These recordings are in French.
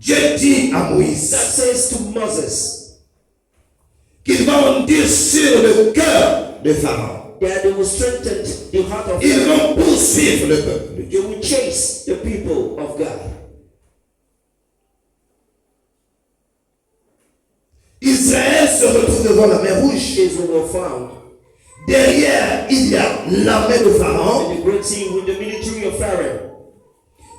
Dieu dit à Moïse that says to Moses qu'il va endurcir le cœur de Pharaon. that they will strengthen the heart of Ils Pharaoh. vont poursuivre le peuple de They Dieu. will chase the people of God. Israël se retrouve devant la mer Rouge. Israel were found Derrière, il y a l'armée de Pharaon. in the great sea with the military of Pharaoh.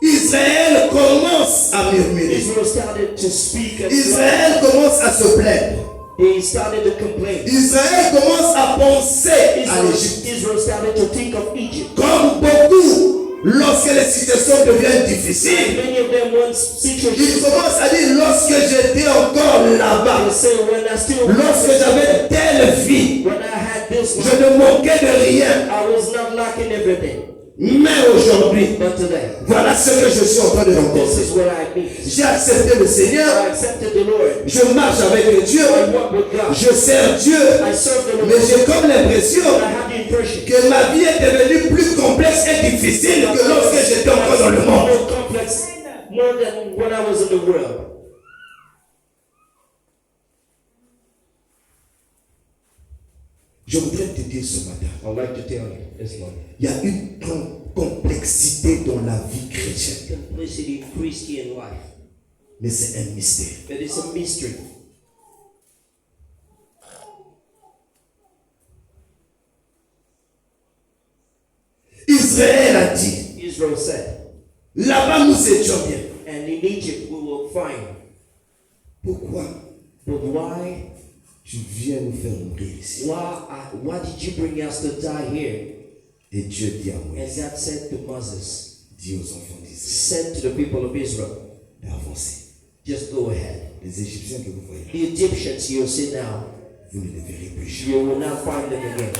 Israël commence à murmurer. Israel started to speak and Israël commence à se plaindre. they started to complain. Israël commence à penser à l'Égypte. Israel started to think of Egypt. Comme beaucoup, lorsque les situations deviennent difficiles, Many of them once ils situations. commencent à dire lorsque j'étais encore là-bas, They say when I still lorsque j'avais telle vie, when I had this je one, ne manquais de rien. I was not lacking everything. Mais aujourd'hui, But today, voilà ce que je suis en train de this rencontrer. is what I need. J'ai accepté le Seigneur, I accepted the Lord. je marche avec Dieu, I walk with God. je sers Dieu, I serve the Lord. mais j'ai comme l'impression I have the impression que ma vie est devenue plus complexe et difficile que lorsque j'étais encore dans le monde. more complex, more than when I was in the world. Je voudrais te dire ce matin, I'd like to tell you this morning. il y a une complexité dans la vie chrétienne, Simplicity in Christian life. mais c'est un mystère. But it's a mystery. Israël a dit, Israel said, là-bas nous étions bien. and in Egypt we will find. Pourquoi But why? tu viens nous faire mourir ici? Why did you bring us to die here? Et Dieu dit à And Moïse, God said to Moses, dis aux enfants d'Israël said to the people of Israel, d'avancer. just go ahead. Les Égyptiens que vous voyez, The Egyptians you see now, vous ne les verrez plus jamais. you will not find them again.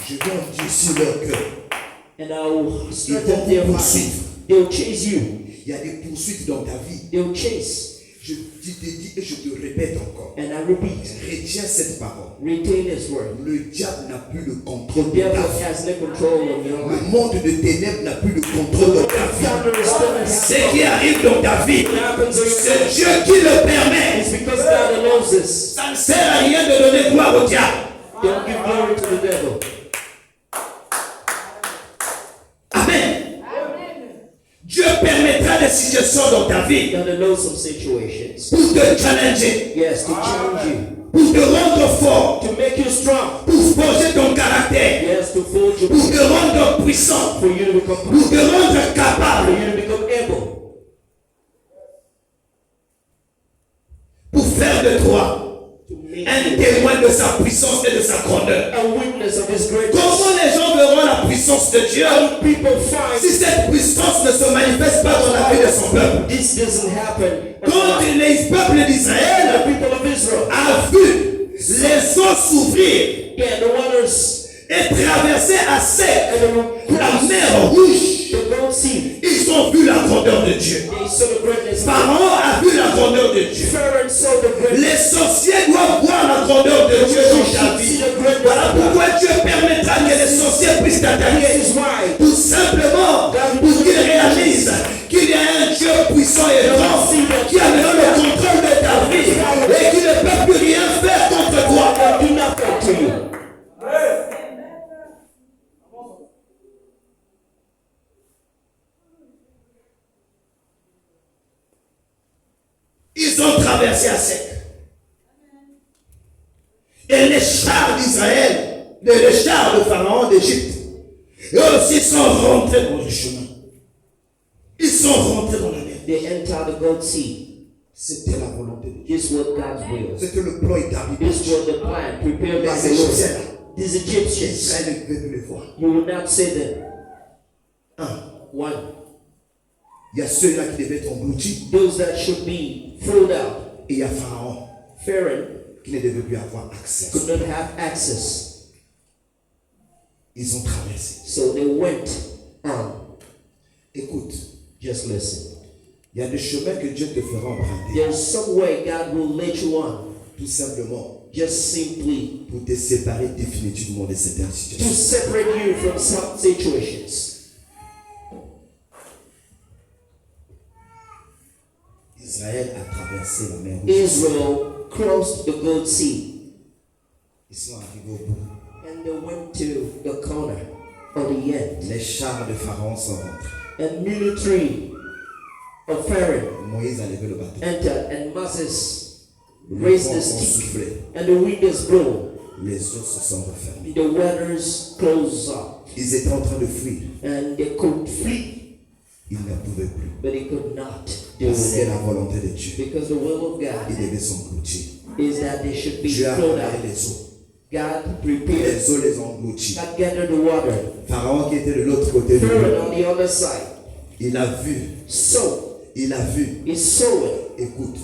Je vais endurcir leur cœur. And I will Ils strengthen vont their vous heart. poursuivre. They will chase you. Il y a des poursuites dans ta vie. They will chase. Je te dis et je te répète encore. And I repeat, Retiens cette parole. retain His word. Le diable n'a plus le The contrôle de devil ta vie. has no control on your Le life. monde de ténèbres n'a plus le contrôle de ta vie. Thunder is still in Ce qui arrive dans ta vie, What happens in your c'est life Dieu qui le permet. is because God allows this. Ça ne sert à rien de donner gloire au diable. Don't give glory to the devil. Amen. Dieu permettra des situations dans ta vie God allows some situations. pour te challenger, Yes, to challenge you. pour te rendre fort, To make you strong. pour forger ton caractère, Yes, to forge you. pour te rendre puissant, For you to become pour te rendre For capable, you to become able. pour faire de toi To make un you témoin de sa puissance et de sa grandeur. a witness of His greatness. Comment les gens verront la puissance de Dieu How people find si cette puissance ne se manifeste pas dans la vie de son peuple? this doesn't happen. Quand les peuples The d'Israël people of Israel, a vu les eaux s'ouvrir yeah, the waters et traverser à sec and the la mer rouge, the Red Sea, ils ont vu la grandeur de Dieu. they saw the greatness of Pharaon a vu la grandeur de Dieu. Pharaoh saw the greatness. Les sorciers doivent voir la grandeur de Dieu dans ta vie. Voilà pourquoi Dieu permettra que les sorciers puissent t'attaquer. This is why Tout simplement pour qu'ils réalisent qu'il y a un Dieu puissant et grand qui a maintenant le contrôle de ta vie et qui ne peut plus rien faire contre toi. God do nothing to you. Ils ont traversé à sec. Et les chars d'Israël, les chars de Pharaon d'Égypte, eux aussi sont rentrés dans le chemin. Ils sont rentrés dans la mer. They entered the Red Sea. C'était la volonté de Dieu. This was God's will. C'était le plan établi. This was the plan prepared by Les the Lord. Égyptiens, These Egyptians, Israël ne pouvait plus les voir. you will not see them. One, Il y a ceux-là qui devaient être engloutis. those that should be thrown out. Et il y a Pharaon Pharaoh qui ne devait plus avoir accès. could not have access. Ils ont traversé. So they went on. Écoute, Just listen. il y a des chemins que Dieu te fera emprunter. There's some way God will let you on. Tout simplement Just simply pour te séparer définitivement de certaines to situations. separate you from some situations. Israël a traversé la mer Rouge. Israel crossed the Gold Sea. Ils sont arrivés au bout. And they went to the corner or the end. Les chars de Pharaon sont rentrés. And military of Pharaoh Moïse a levé le bateau. entered, and Moses Le raised vent the a stick, soufflé. and the wind is blown. Les eaux se sont refermées. The waters closed up, Ils étaient en train de fuir. and they could flee, Ils ne pouvaient plus. but they could not do Parce que it la volonté de Dieu, because the will of il God devait s'engloutir. is that they should be Dieu a thrown préparé out. les eaux. God prepared, Les eaux les ont engloutis. God gathered the water, Pharaon qui était de l'autre côté du threw it mur, on the other side. il a vu. So Il a vu. he saw it. Écoute,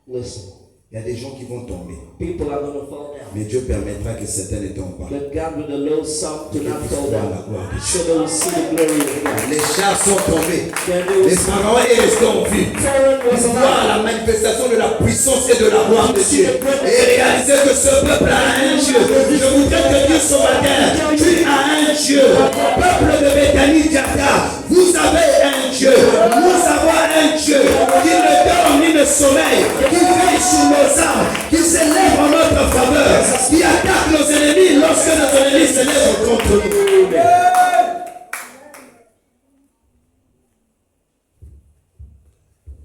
Listen, il y a des gens qui vont tomber. people are going to fall down, Mais Dieu permettra que certains ne tombent pas. but God will allow some to Qu'ils not puissent fall voir down, la gloire de Dieu. so they will see the glory of God. Les chars sont tombés. Then they will Les see pharaons est resté en vue. Pharaoh was Pour voir la manifestation de la puissance et de la gloire de Dieu. Et réaliser que ce peuple a un Dieu. Je voudrais te dire ce matin, tu as un Dieu. Peuple de Bethany Diaka, vous avez un Dieu. Nous avons un Dieu qui ne dort ni ne sommeille, qui veille sur nos âmes, qui s'élève en notre faveur, qui attaque nos ennemis lorsque nos ennemis s'élèvent contre nous.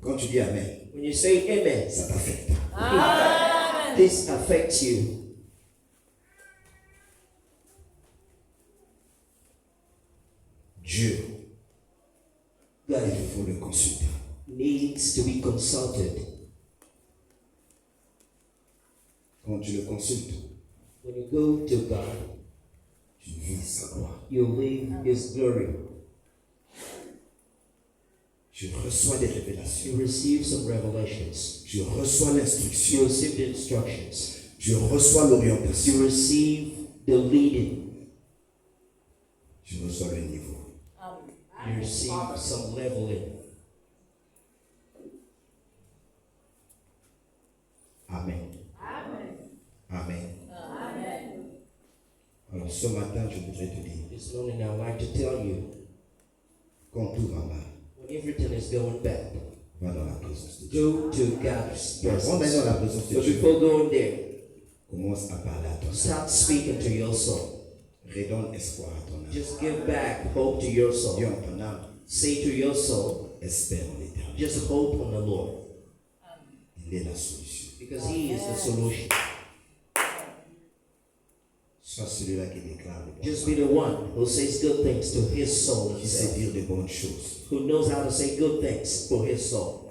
Quand tu dis Amen, when you say amen, ça t'affecte. this affects you. Dieu, God il faut le consulter. needs to be consulted. Quand tu le consultes, When you go to God, tu vis sa gloire. you live His glory. Tu reçois des révélations. You receive some revelations. Tu reçois You l'instruction. receive the instructions. Tu reçois l'orientation. You receive the leading. Tu reçois le niveau. You receive some leveling. Amen. Amen. Alors ce matin, je voudrais te dire, This morning I'd like to tell you, quand tout va mal, when everything is going bad, va dans la présence de Dieu. go to God's Avant d'aller dans la presence. présence de But Dieu, before going there, commence à parler à ton âme. start speaking to your soul. Redonne espoir à ton âme. Just give back hope to your Dis soul. à ton âme, Say to your soul, espère en l'éternel. just hope on the Lord, Il est la solution. because He is the solution. Sois celui-là qui déclare le bon Just be the one who says good things to his soul qui sait himself, dire de bonnes choses. who knows how to say good things for his soul.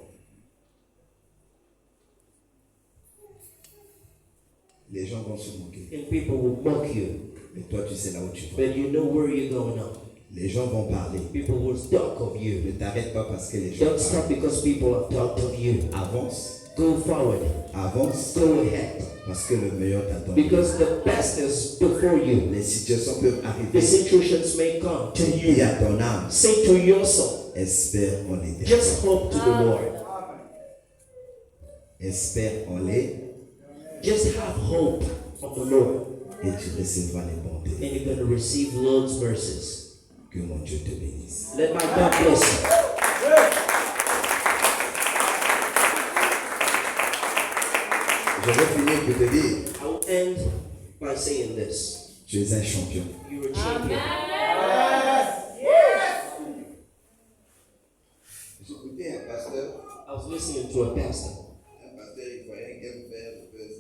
Les gens vont se moquer. And people will mock you, Mais toi, tu sais là où tu vas. but you know where you're going on. Les gens vont parler. People will talk of you. Ne t'arrête pas parce que les gens Don't parlent. stop because people have talked of you. Avance. Go forward. Avance. Go ahead. Parce que le meilleur t'attend. Because the best is before you. Les situations peuvent The arriver. situations may come to Dis you. à ton âme, Say to your soul, espère en l'éternel. just hope to the Lord. Espère en l'éternel Just have hope on the Lord. et tu recevras les bontés. And you're going to receive Lord's mercies. Que mon Dieu te bénisse. Let my God bless you. Je vais finir pour te dire, I will end by saying this. tu es un champion. You're a champion. J'écoutais un pasteur. I was listening to a pastor, Un pasteur, il voyait qu'elle fait le buzz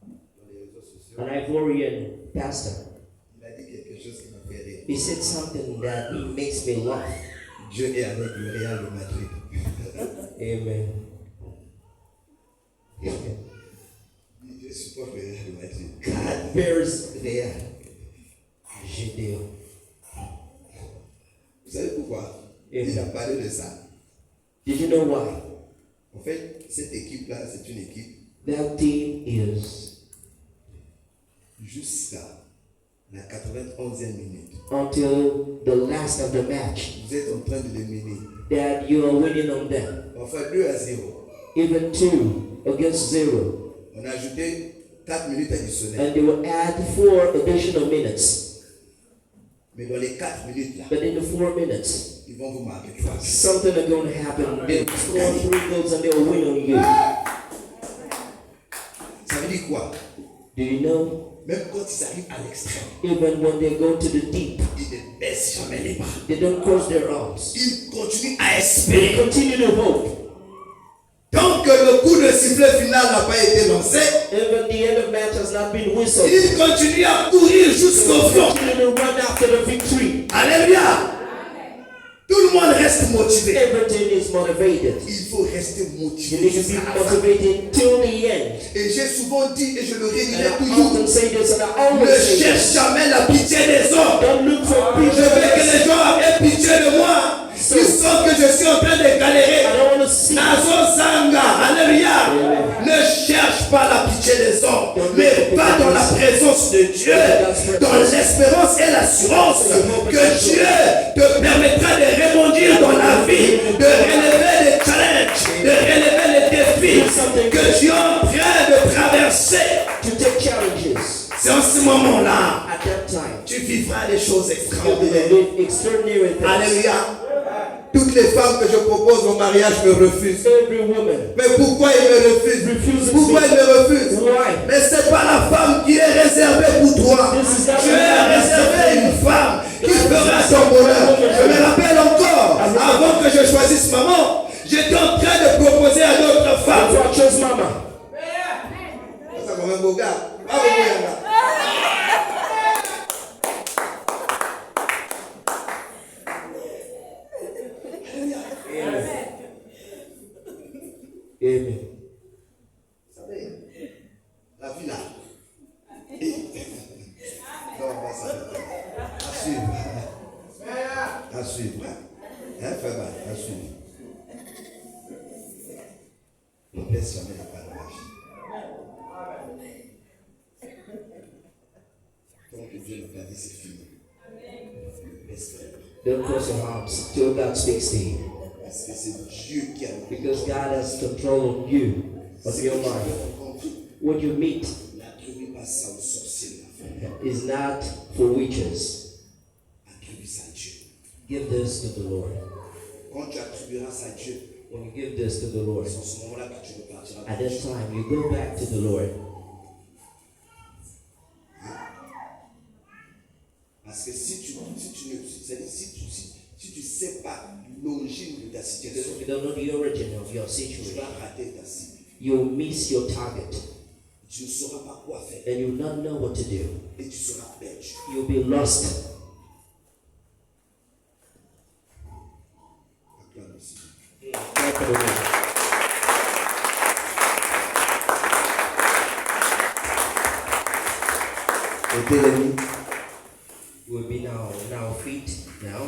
dans les réseaux sociaux. an Ivorian pastor. Il a dit quelque chose qui m'a fait rire. He said something that he makes me laugh. Dieu est avec le Real de Madrid. Amen. Dieu supporte le Real de Madrid. God bears Real. Gédéon. Vous savez pourquoi? Amen. Il a parlé de ça. Did you know why? En fait, cette équipe-là, c'est une équipe That team is jusqu'à la 91e minute. until the last of the match Vous êtes en train de les mener. that you are winning on them. Enfin, 2-0. Even 2 against 0. On a ajouté 4 minutes additionnelles. And they will add 4 additional minutes. Mais dans les 4 minutes là, But in the 4 minutes, ils Ils vont vous marquer 3. Something is going to happen. They'll score 3 goals and they'll win on you. Ça veut dire quoi? Do you know? Même quand ils arrivent à l'extrême, Even when they go to the deep, ils ne baissent jamais les bras. they don't cross their arms. Ils continuent à They espérer. continue to hope. Tant que le coup de sifflet final n'a pas été lancé, Even the end of match has not been whistled. ils continuent à courir jusqu'au They fond. continue to run after the victory. Alléluia. Tout le monde reste motivé. Everything is motivated. Il faut rester You motivé need to be jusqu'à la fin. motivated till the end. Et j'ai souvent dit, et je le And redirai I toujours, often say this and I ne always say cherche this. jamais la pitié des hommes. Don't look for Je people. veux que les gens aient pitié de moi. Ils sentent que je suis en train de galérer. I don't want to see. Nazo Zanga, alléluia. Ne cherche pas la pitié des hommes, mais pas dans la présence de Dieu, dans l'espérance et l'assurance que Dieu te permettra de rebondir dans la vie, de relever les challenges, de relever les défis que tu es en train de traverser. To take challenges. C'est en ce moment-là, At that time, tu vivras des choses you're going extraordinaires. to live extraordinary things. Alléluia. Toutes les femmes que je propose au mariage me refusent. Every woman. Mais pourquoi ils me refusent? Pourquoi ils me refusent? Why? Mais c'est pas la femme qui est réservée pour toi. Tu es réservé une femme qui fera ton bonheur. Je me rappelle encore, avant que je choisisse maman, j'étais en train de proposer à d'autres femmes. I chose mama. Ça comme un beau gars. Bravo, Mouyanga. Amen. Vous savez, la vie là. Non, pas ça. À suivre. À suivre. Hein, fais mal, à suivre. Ne laisse jamais la parole. Tant que Dieu nous a dit, c'est fini. Laisse faire. Don't cross your arms till God speaks to you. Parce que c'est Dieu qui a Because God has control of you, of your life. What you meet N'attribue pas ça aux sorciers de la famille. is not for witches. Attribue ça à Dieu. Give this to the Lord. Quand tu attribueras ça à Dieu, When you give this to the Lord, c'est en ce moment-là que tu repartiras. at that time you go back to the Lord. Parce que si tu sais pas l'origine de ta Because situation, if you don't know the origin of your tu situation, vas rater ta cible. you'll miss your target Tu ne sauras pas quoi faire and you'll not know what to do. et tu seras perdu. You'll be lost. Acclame le Seigneur. Clap for the Lord. Et tes amis, We'll be now on our feet now.